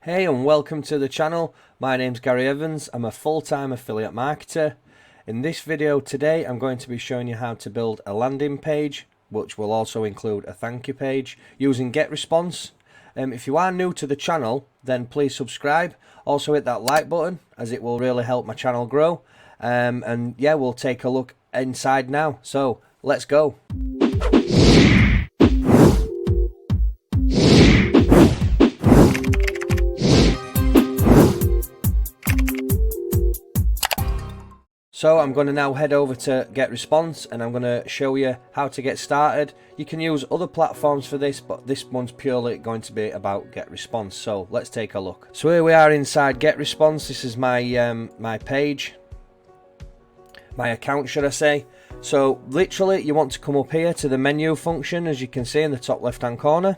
Hey and welcome to the channel. My name's Gary Evans. I'm a full-time affiliate marketer. In this video today I'm going to be showing you how to build a landing page, which will also include a thank you page, using GetResponse. If you are new to the channel, then please subscribe. Also hit that like button, as it will really help my channel grow. And yeah, we'll take a look inside now. So let's go. So I'm going to now head over to GetResponse and I'm going to show you how to get started. You can use other platforms for this, but this one's purely going to be about GetResponse. So let's take a look. So here we are inside GetResponse. This is my my page, my account should I say. So literally you want to come up here to the menu function, as you can see in the top left hand corner.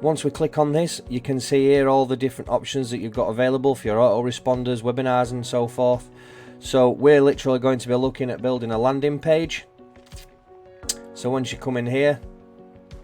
Once we click on this, you can see here all the different options that you've got available for your autoresponders, webinars and so forth. So we're literally going to be looking at building a landing page. So once you come in here,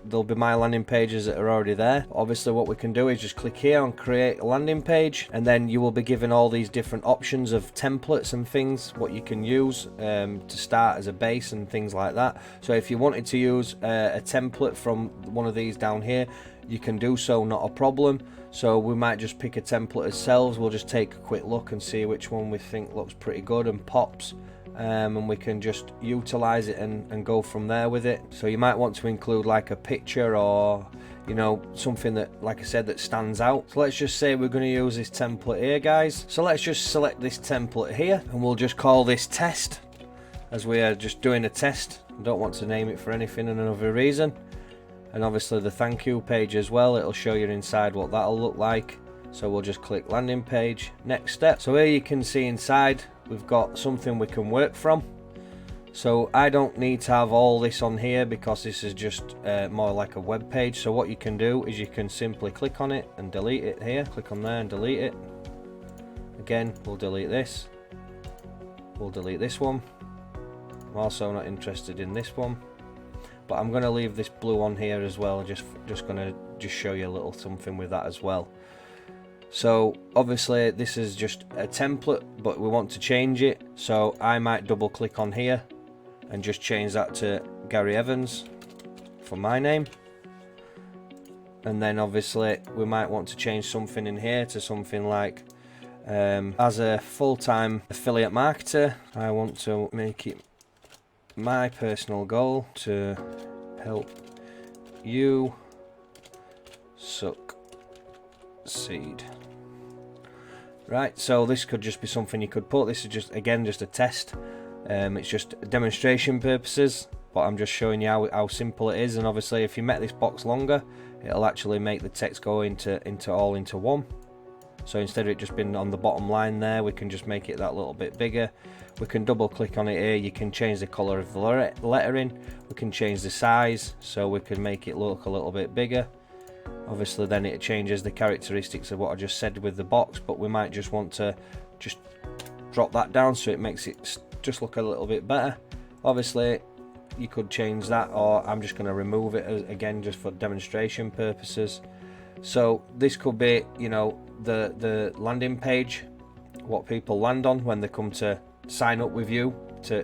there'll be my landing pages that are already there. Obviously what we can do is just click here on create a landing page, and then you will be given all these different options of templates and things what you can use to start as a base and things like that. So if you wanted to use a template from one of these down here, you can do so, not a problem. So we might just pick a template ourselves. We'll just take a quick look and see which one we think looks pretty good and pops, and we can just utilize it and go from there with it. So you might want to include like a picture or, you know, something that, like I said, that stands out. So let's just say we're going to use this template here, guys. So let's just select this template here and we'll just call this test, as we are just doing a test. I don't want to name it for anything and another reason. And obviously the thank you page as well, it'll show you inside what that'll look like. So we'll just click landing page, next step. So here you can see inside we've got something we can work from. So I don't need to have all this on here because this is just more like a web page. So what you can do is you can simply click on it and delete it here. Click on there and delete it. Again, we'll delete this. We'll delete this one. I'm also not interested in this one. But I'm going to leave this blue on here as well. Just going to show you a little something with that as well. So obviously this is just a template, but we want to change it. So I might double click on here and just change that to Gary Evans for my name. And then obviously we might want to change something in here to something like as a full-time affiliate marketer, I want to make it my personal goal to help you succeed. Right, so this could just be something you could put. This is just, again, just a test. It's just demonstration purposes, but I'm just showing you how simple it is. And obviously if you make this box longer, it'll actually make the text go into one. So instead of it just being on the bottom line there, we can just make it that little bit bigger. We can double click on it here. You can change the color of the lettering. We can change the size, so we can make it look a little bit bigger. Obviously then it changes the characteristics of what I just said with the box, but we might just want to just drop that down so it makes it just look a little bit better. Obviously you could change that, or I'm just going to remove it again just for demonstration purposes. So this could be, you know, the landing page, what people land on when they come to sign up with you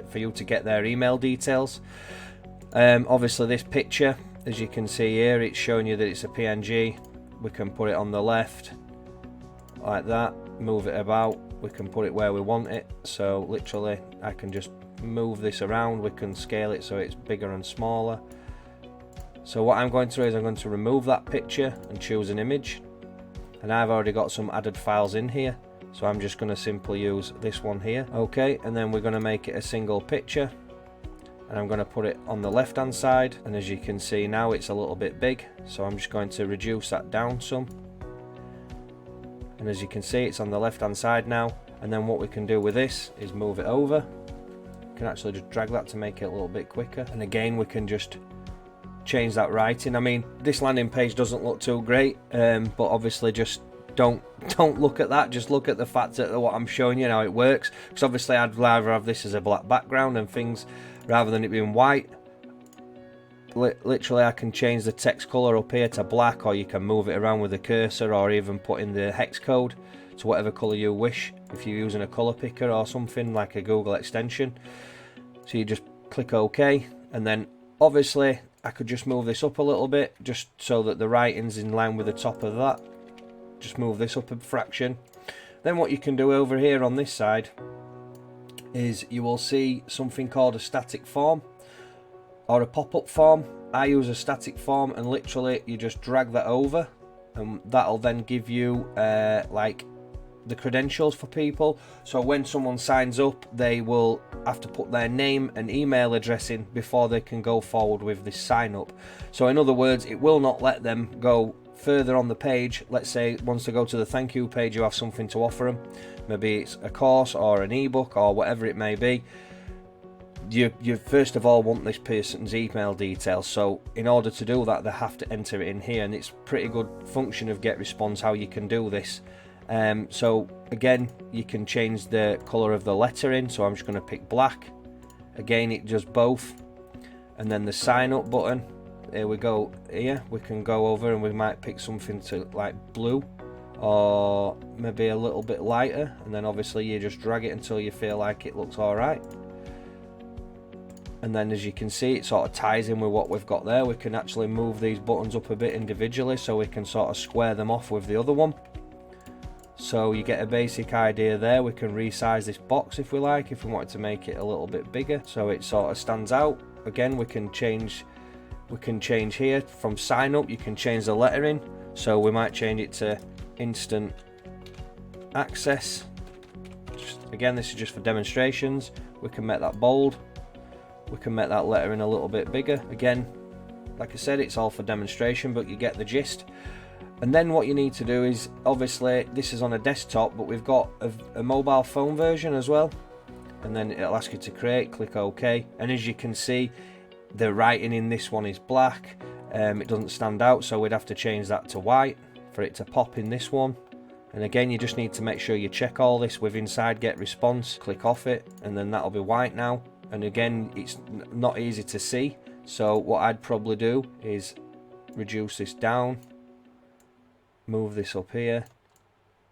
for you to get their email details. Obviously this picture, as you can see here, it's showing you that it's a PNG. We can put it on the left like that, move it about, we can put it where we want it. So literally I can just move this around, we can scale it so it's bigger and smaller. So what I'm going to do is I'm going to remove that picture and choose an image, and I've already got some added files in here, so I'm just going to simply use this one here. Okay, and then we're going to make it a single picture, and I'm going to put it on the left hand side, and as you can see now it's a little bit big, so I'm just going to reduce that down some, and as you can see it's on the left hand side now. And then what we can do with this is move it over. We can actually just drag that to make it a little bit quicker, and again we can just change that writing. I mean, this landing page doesn't look too great, but obviously just don't look at that. Just look at the fact that what I'm showing you, how it works, because obviously I'd rather have this as a black background and things rather than it being white. literally I can change the text color up here to black, or you can move it around with the cursor, or even put in the hex code to whatever color you wish if you're using a color picker or something like a Google extension. So you just click OK, and then obviously I could just move this up a little bit just so that the writing's in line with the top of that. Just move this up a fraction. Then what you can do over here on this side is you will see something called a static form or a pop-up form. I use a static form, and literally you just drag that over, and that'll then give you like the credentials for people. So when someone signs up, they will have to put their name and email address in before they can go forward with this sign up. So in other words, it will not let them go further on the page. Let's say once they go to the thank you page, you have something to offer them, maybe it's a course or an ebook or whatever it may be. You first of all want this person's email details, so in order to do that they have to enter it in here, and it's pretty good function of GetResponse how you can do this. So again, you can change the color of the lettering, so I'm just going to pick black. Again, it does both. And then the sign up button, here we go. Here we can go over and we might pick something to like blue or maybe a little bit lighter, and then obviously you just drag it until you feel like it looks alright. And then as you can see, it sort of ties in with what we've got there. We can actually move these buttons up a bit individually so we can sort of square them off with the other one. So you get a basic idea there. We can resize this box if we like, if we wanted to make it a little bit bigger so it sort of stands out. Again, we can change here from sign up, you can change the lettering. So we might change it to instant access. Again, this is just for demonstrations. We can make that bold. We can make that lettering a little bit bigger. Again, like I said, it's all for demonstration, but you get the gist. And then what you need to do is, obviously this is on a desktop, but we've got a mobile phone version as well. And then it'll ask you to create, click OK. And as you can see, the writing in this one is black. It doesn't stand out, so we'd have to change that to white for it to pop in this one. And again, you just need to make sure you check all this with inside GetResponse. Click off it, and then that'll be white now. And again, it's not easy to see, so what I'd probably do is reduce this down, move this up here,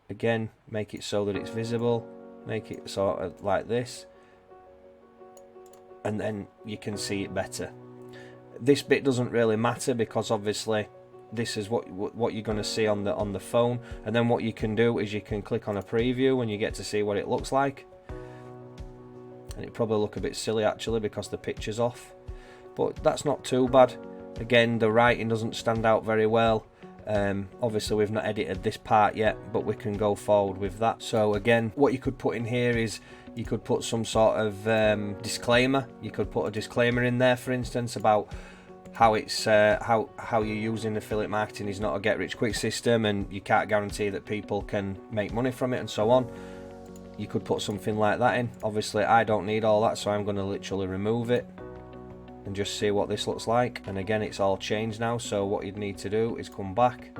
again make it so that it's visible, make it sort of like this, and then you can see it better. This bit doesn't really matter because obviously this is what you're going to see on the phone. And then what you can do is you can click on a preview and you get to see what it looks like. And it probably look a bit silly actually because the picture's off, but that's not too bad. Again, the writing doesn't stand out very well. Obviously we've not edited this part yet, but we can go forward with that. So again, what you could put in here is you could put some sort of disclaimer. You could put a disclaimer in there, for instance, about how it's how you're using affiliate marketing is not a get rich quick system, and you can't guarantee that people can make money from it, and so on. You could put something like that in. Obviously I don't need all that, so I'm going to literally remove it and just see what this looks like. And again, it's all changed now, so what you'd need to do is come back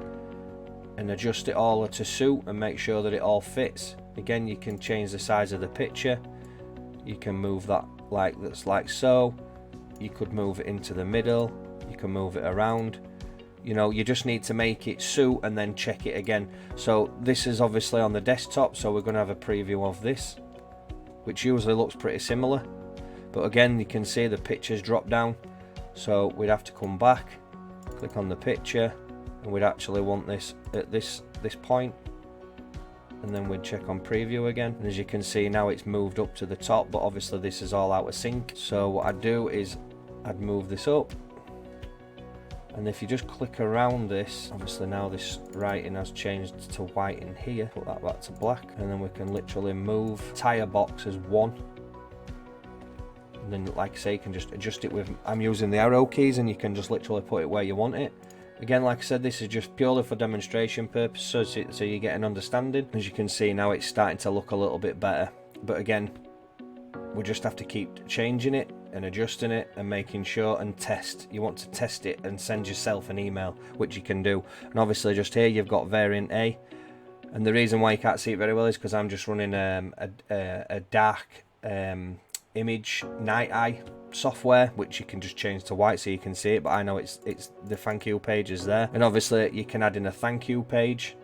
and adjust it all to suit and make sure that it all fits. Again, you can change the size of the picture, you can move that like so, you could move it into the middle, you can move it around. You know, you just need to make it suit and then check it again. So this is obviously on the desktop, so we're going to have a preview of this, which usually looks pretty similar. But again, you can see the pictures drop down, so we'd have to come back, click on the picture, and we'd actually want this at this point, and then we'd check on preview again. And as you can see now, it's moved up to the top, but obviously this is all out of sync. So what I'd do is I'd move this up, and if you just click around this, obviously now this writing has changed to white in here, put that back to black, and then we can literally move tire box as 1. And then, like I say, you can just adjust it with, I'm using the arrow keys, and you can just literally put it where you want it. Again, like I said, this is just purely for demonstration purposes, so you get an understanding. As you can see now, it's starting to look a little bit better. But again, we just have to keep changing it and adjusting it and making sure and test. You want to test it and send yourself an email, which you can do. And obviously just here you've got variant A. And the reason why you can't see it very well is because I'm just running a dark image Night Eye software, which you can just change to white so you can see it, but I know it's the thank you page is there. And obviously you can add in a thank you page.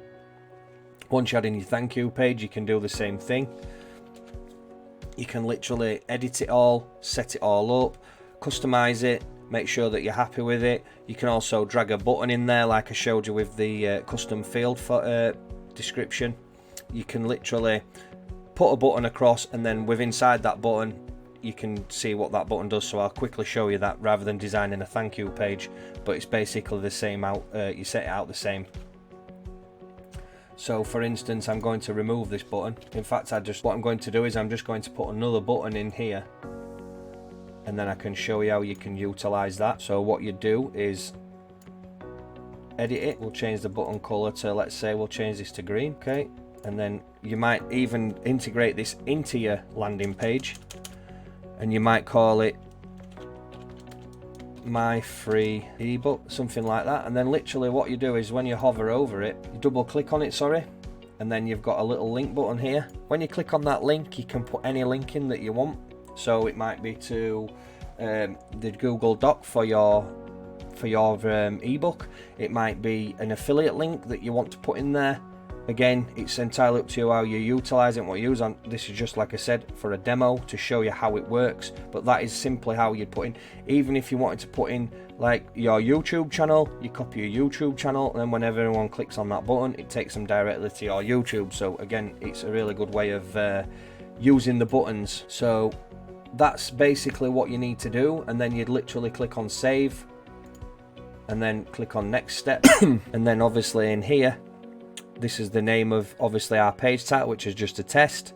Once you add in your thank you page, you can do the same thing. You can literally edit it all, set it all up, customize it, make sure that you're happy with it. You can also drag a button in there like I showed you with the custom field for description. You can literally put a button across, and then with inside that button you can see what that button does. So I'll quickly show you that rather than designing a thank you page, but it's basically the same out. You set it out the same. So for instance, I'm going to remove this button. In fact, what I'm going to do is I'm just going to put another button in here, and then I can show you how you can utilize that. So what you do is edit it. We'll change the button color to, let's say we'll change this to green. Okay, and then you might even integrate this into your landing page, and you might call it my free ebook, something like that. And then literally what you do is when you hover over it, you double click on it, and then you've got a little link button here. When you click on that link, you can put any link in that you want. So it might be to the Google Doc for your ebook. It might be an affiliate link that you want to put in there. Again, it's entirely up to you how you utilize it and what you use on. This is just, like I said, for a demo to show you how it works, but that is simply how you'd put in. Even if you wanted to put in like your YouTube channel, you copy your YouTube channel, and then whenever anyone clicks on that button, it takes them directly to your YouTube. So again, it's a really good way of using the buttons. So that's basically what you need to do, and then you'd literally click on save, and then click on next step. And then obviously in here, this is the name of obviously our page title, which is just a test.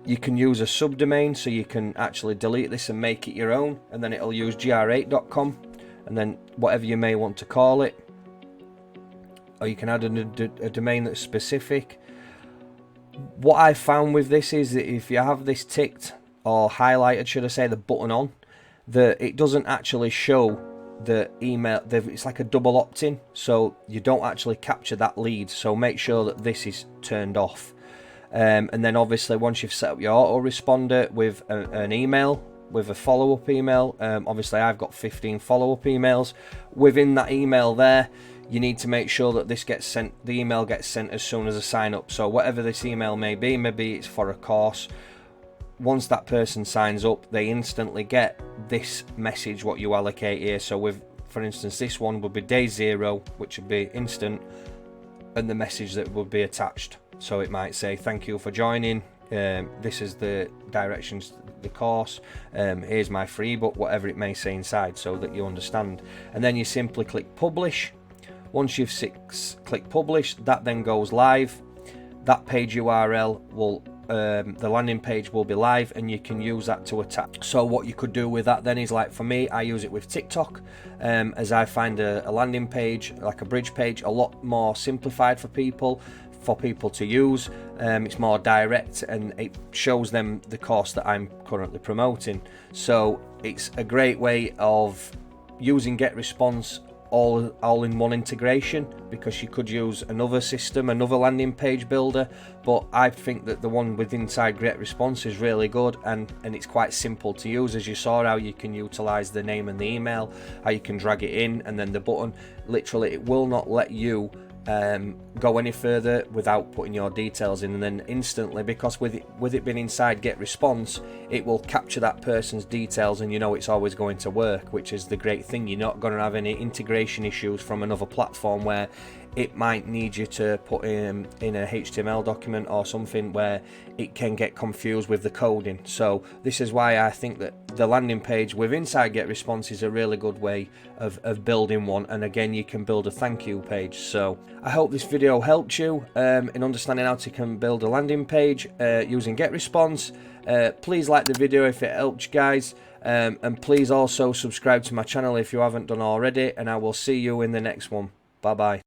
You can use a subdomain, so you can actually delete this and make it your own, and then it'll use gr8.com, and then whatever you may want to call it. Or you can add a domain that's specific. What I found with this is that if you have this ticked or highlighted, should I say, the button on, that it doesn't actually show the email. It's like a double opt-in, so you don't actually capture that lead. So make sure that this is turned off, and then obviously once you've set up your autoresponder with an email, with a follow-up email, obviously I've got 15 follow-up emails. Within that email there, you need to make sure that this gets sent, the email gets sent as soon as a sign up. So whatever this email may be, maybe it's for a course, once that person signs up, they instantly get this message what you allocate here. So with, for instance, this one would be day 0, which would be instant, and the message that would be attached. So it might say, thank you for joining, this is the directions to the course, here's my free book, whatever it may say inside, so that you understand. And then you simply click publish. Once you've clicked publish, that then goes live. That page URL will the landing page will be live, and you can use that to attach. So what you could do with that then is, like for me, I use it with TikTok, as I find a landing page, like a bridge page, a lot more simplified for people to use. It's more direct, and it shows them the course that I'm currently promoting. So it's a great way of using GetResponse all in one integration, because you could use another system, another landing page builder, but I think that the one with inside GetResponse is really good, and it's quite simple to use. As you saw how you can utilize the name and the email, how you can drag it in, and then the button, literally it will not let you go any further without putting your details in, and then instantly, because with it being inside GetResponse, it will capture that person's details, and you know it's always going to work, which is the great thing. You're not going to have any integration issues from another platform where it might need you to put in a HTML document or something where it can get confused with the coding. So this is why I think that the landing page with inside GetResponse is a really good way of building one, and again, you can build a thank you page. So I hope this video helped you in understanding how to build a landing page using GetResponse. Please like the video if it helped you guys, and please also subscribe to my channel if you haven't done already, and I will see you in the next one. Bye bye.